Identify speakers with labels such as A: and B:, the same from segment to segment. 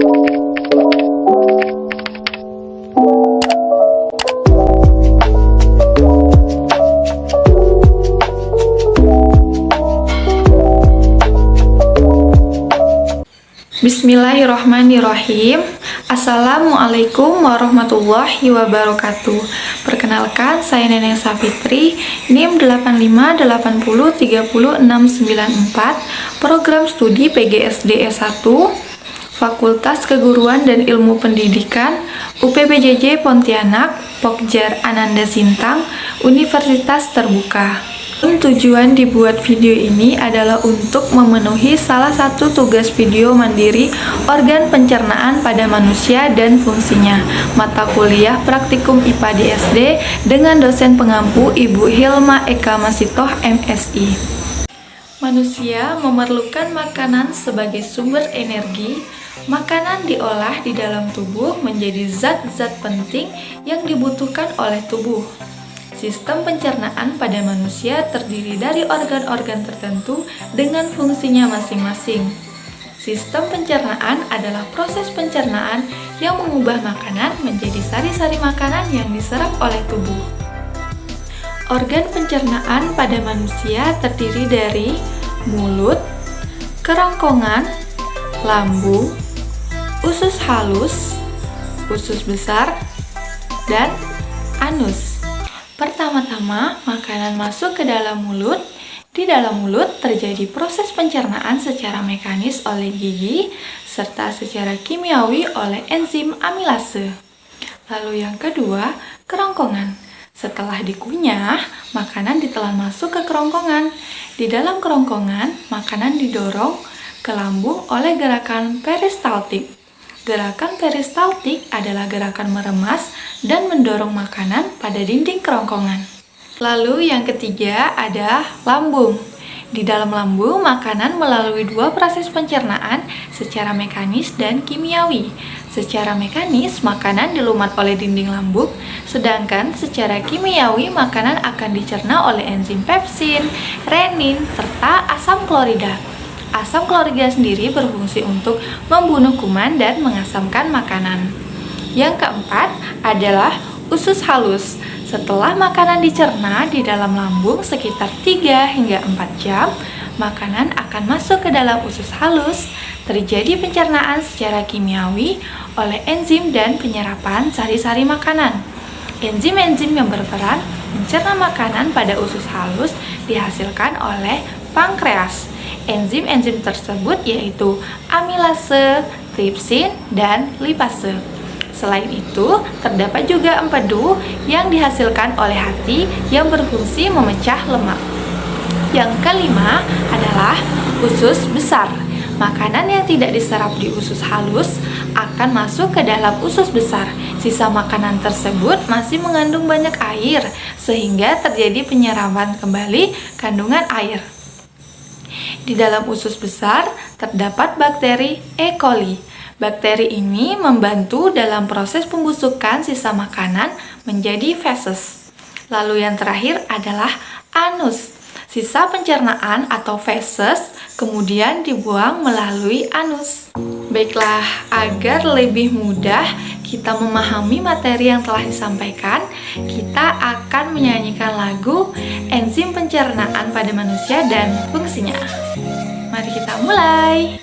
A: Bismillahirrahmanirrahim. Assalamualaikum warahmatullahi wabarakatuh. Perkenalkan, saya Neneng Safitri, NIM 8580300694, Program Studi PGSD S1, Fakultas Keguruan dan Ilmu Pendidikan, UPBJJ Pontianak, Pokjar Ananda Sintang, Universitas Terbuka. Tujuan dibuat video ini adalah untuk memenuhi salah satu tugas video mandiri organ pencernaan pada manusia dan fungsinya, mata kuliah praktikum IPA di SD dengan dosen pengampu Ibu Hilma Eka Masitoh MSI. Manusia memerlukan makanan sebagai sumber energi. Makanan diolah di dalam tubuh menjadi zat-zat penting yang dibutuhkan oleh tubuh. Sistem pencernaan pada manusia terdiri dari organ-organ tertentu dengan fungsinya masing-masing. Sistem pencernaan adalah proses pencernaan yang mengubah makanan menjadi sari-sari makanan yang diserap oleh tubuh. Organ pencernaan pada manusia terdiri dari mulut, kerongkongan, lambung, usus halus, usus besar, dan anus. Pertama-tama, makanan masuk ke dalam mulut. Di dalam mulut terjadi proses pencernaan secara mekanis oleh gigi serta secara kimiawi oleh enzim amilase. Lalu yang kedua, kerongkongan. Setelah dikunyah, makanan ditelan masuk ke kerongkongan. Di dalam kerongkongan, makanan didorong ke lambung oleh gerakan peristaltik. Gerakan peristaltik adalah gerakan meremas dan mendorong makanan pada dinding kerongkongan. Lalu yang ketiga ada lambung. Di dalam lambung, makanan melalui dua proses pencernaan secara mekanis dan kimiawi. Secara mekanis, makanan dilumat oleh dinding lambung, sedangkan secara kimiawi, makanan akan dicerna oleh enzim pepsin, renin, serta asam klorida. Asam klorida sendiri berfungsi untuk membunuh kuman dan mengasamkan makanan. Yang keempat adalah usus halus. Setelah makanan dicerna di dalam lambung sekitar 3 hingga 4 jam, makanan akan masuk ke dalam usus halus. Terjadi pencernaan secara kimiawi oleh enzim dan penyerapan sari-sari makanan. Enzim-enzim yang berperan mencerna makanan pada usus halus dihasilkan oleh pankreas. Enzim-enzim tersebut yaitu amilase, tripsin, dan lipase. Selain itu, terdapat juga empedu yang dihasilkan oleh hati yang berfungsi memecah lemak. Yang kelima adalah usus besar. Makanan yang tidak diserap di usus halus akan masuk ke dalam usus besar. Sisa makanan tersebut masih mengandung banyak air, sehingga terjadi penyerapan kembali kandungan air. Di dalam usus besar terdapat bakteri E. coli. Bakteri ini membantu dalam proses pembusukan sisa makanan menjadi feses. Lalu yang terakhir adalah anus. Sisa pencernaan atau feses kemudian dibuang melalui anus. Baiklah, agar lebih mudah kita memahami materi yang telah disampaikan, kita akan menyanyikan lagu enzim pencernaan pada manusia dan fungsinya. Mari kita mulai.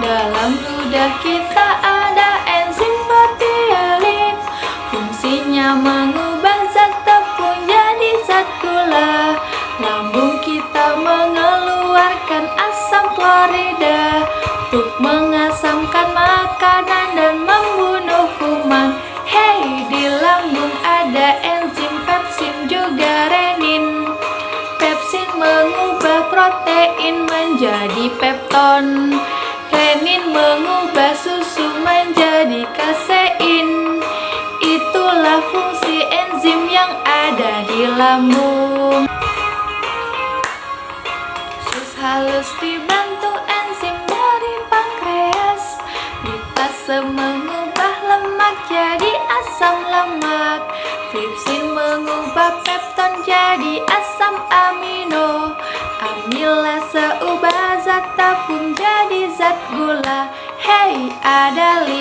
A: Dalam ludah kita ada enzim proteolin, fungsinya mengubah zat tepung jadi zat gula. Lambung kita mengeluarkan asam klorida untuk mengasamkan makanan dan membunuh kuman. Hey, di lambung ada enzim pepsin juga renin. Pepsin mengubah protein menjadi pepton. Renin mengubah susu menjadi kasein. Itulah fungsi enzim yang ada di lambung. Usus halus dibantu enzim dari pankreas. Lipase mengubah lemak jadi asam lemak. Tripsin mengubah pepton jadi asam amino. Amilase ubah zat tepung jadi zat gula. Hey, ada 5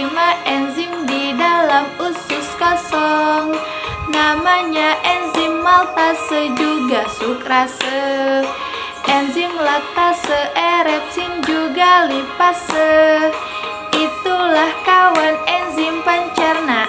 A: enzim di dalam usus kosong. Namanya enzim maltase juga sukrase. Enzim laktase, erepsin juga lipase. Itulah kawan enzim pencernaan.